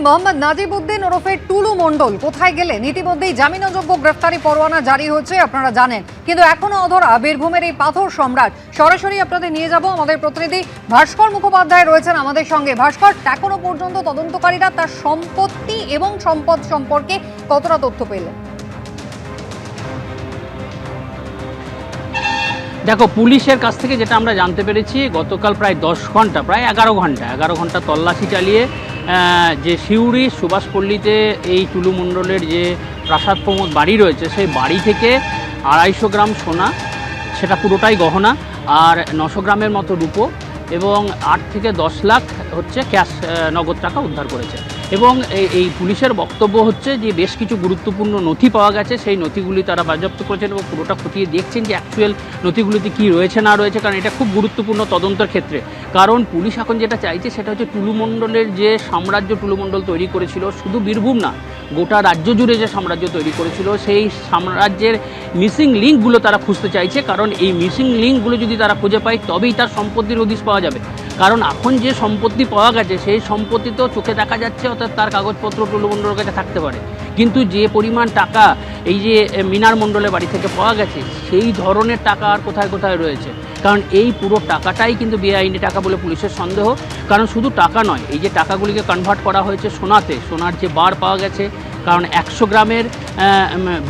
মোহাম্মদ নাজিবউদ্দিন ওরফে টুলু মণ্ডল কোথায় গেলেন? ইতিমধ্যেই জামিনযোগ্য গ্রেফতারি পরোয়ানা জারি হয়েছে, আপনারা জানেন, কিন্তু এখনো অধরা বীরভূমের এই পাথর সম্রাট। সরাসরি আপনাদের নিয়ে যাব, আমাদের প্রতিনিধি ভাস্কর মুখোপাধ্যায় রয়েছেন আমাদের সঙ্গে। ভাস্কর, এখনো পর্যন্ত তদন্তকারীরা তার সম্পত্তি এবং সম্পদ সম্পর্কে কতটা তথ্য পেলেন? দেখো, পুলিশের কাছ থেকে যেটা আমরা জানতে পেরেছি, গতকাল প্রায় 10 ঘন্টা, প্রায় 11 ঘন্টা তল্লাশি চালিয়ে যে সিউড়ি সুভাষপল্লীতে এই টুলু মণ্ডলের যে প্রাসাদ প্রমোদ বাড়ি রয়েছে, সেই বাড়ি থেকে 250 গ্রাম সোনা, সেটা পুরোটাই গহনা, আর 900 গ্রামের মতো রূপো এবং 8 থেকে 10 লাখ হচ্ছে ক্যাশ নগদ টাকা উদ্ধার করেছে। এবং এই পুলিশের বক্তব্য হচ্ছে যে বেশ কিছু গুরুত্বপূর্ণ নথি পাওয়া গেছে, সেই নথিগুলি তারা বাজেয়াপ্ত করেছেন এবং পুরোটা খতিয়ে দেখছেন যে অ্যাকচুয়াল নথিগুলিতে কী রয়েছে না রয়েছে, কারণ এটা খুব গুরুত্বপূর্ণ তদন্তের ক্ষেত্রে। কারণ পুলিশ এখন যেটা চাইছে সেটা হচ্ছে টুলু মণ্ডলের যে সাম্রাজ্য টুলু মণ্ডল তৈরি করেছিল, শুধু বীরভূম না, গোটা রাজ্য জুড়ে যে সাম্রাজ্য তৈরি করেছিল, সেই সাম্রাজ্যের মিসিং লিঙ্কগুলো তারা খুঁজতে চাইছে। কারণ এই মিসিং লিঙ্কগুলো যদি তারা খুঁজে পায় তবেই তার সম্পত্তির হদিশ পাওয়া যাবে। কারণ এখন যে সম্পত্তি পাওয়া গেছে সেই সম্পত্তি তো চোখে দেখা যাচ্ছে, অর্থাৎ তার কাগজপত্র টুলু মণ্ডলের কাছে থাকতে পারে, কিন্তু যে পরিমাণ টাকা এই যে মিনার মণ্ডলের বাড়ি থেকে পাওয়া গেছে, সেই ধরনের টাকা আর কোথায় কোথায় রয়েছে। কারণ এই পুরো টাকাটাই কিন্তু বেআইনি টাকা বলে পুলিশের সন্দেহ। কারণ শুধু টাকা নয়, এই যে টাকাগুলিকে কনভার্ট করা হয়েছে সোনাতে, সোনার যে বার পাওয়া গেছে, কারণ 100 গ্রামের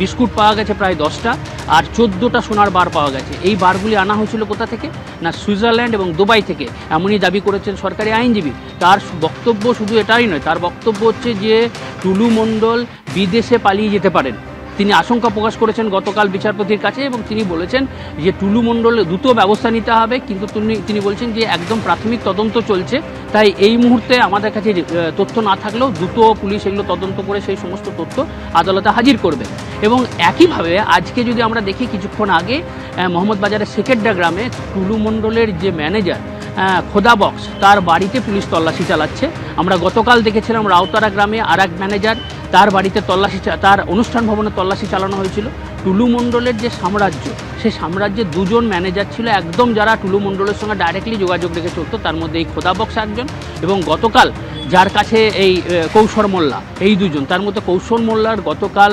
বিস্কুট পাওয়া গেছে প্রায় 10টা, আর 14টা সোনার বার পাওয়া গেছে। এই বারগুলি আনা হয়েছিল কোথা থেকে? না, সুইজারল্যান্ড এবং দুবাই থেকে, এমনই দাবি করেছেন সরকারি আইনজীবী। তার বক্তব্য শুধু এটাই নয়, তার বক্তব্য হচ্ছে যে টুলু মণ্ডল বিদেশে পালিয়ে যেতে পারেন। তিনি আশঙ্কা প্রকাশ করেছেন গতকাল বিচারপতির কাছে এবং তিনি বলেছেন যে টুলু মণ্ডলের দ্রুত ব্যবস্থা নিতে হবে, কিন্তু তিনি বলছেন যে একদম প্রাথমিক তদন্ত চলছে, তাই এই মুহূর্তে আমাদের কাছে তথ্য না থাকলেও দ্রুত পুলিশ এগুলো তদন্ত করে সেই সমস্ত তথ্য আদালতে হাজির করবে। এবং একইভাবে আজকে যদি আমরা দেখি, কিছুক্ষণ আগে মোহাম্মদবাজারের সেকেন্ডা গ্রামে টুলু মণ্ডলের যে ম্যানেজার খোদা বক্স, তার বাড়িতে পুলিশ তল্লাশি চালাচ্ছে। আমরা গতকাল দেখেছিলাম রাউতারা গ্রামে আর এক ম্যানেজার, তার বাড়িতে তল্লাশি, তার অনুষ্ঠান ভবনে তল্লাশি চালানো হয়েছিল। টুলু মণ্ডলের যে সাম্রাজ্য, সেই সাম্রাজ্যের 2 জন ম্যানেজার ছিল একদম, যারা টুলু মণ্ডলের সঙ্গে ডাইরেক্টলি যোগাযোগ রেখে চলতো। তার মধ্যে এই খোদা বক্স একজন, এবং গতকাল যার কাছে এই কৌশল মোল্লা, এই 2 জন। তার মধ্যে কৌশল মোল্লার গতকাল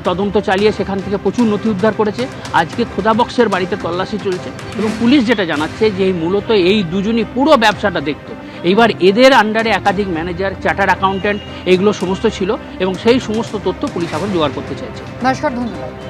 তদন্ত চালিয়ে সেখান থেকে প্রচুর নথি উদ্ধার করেছে। আজকে খোদা বক্সের বাড়িতে তল্লাশি চলছে এবং পুলিশ যেটা জানাচ্ছে যে মূলত এই 2 জনই পুরো ব্যবসাটা দেখতো। এইবার এদের আন্ডারে একাধিক ম্যানেজার, চার্টার্ড অ্যাকাউন্ট্যান্ট, এগুলো সমস্ত ছিল এবং সেই সমস্ত তথ্য পুলিশ এখন জোগাড় করতে চাইছে। নমস্কার, ধন্যবাদ।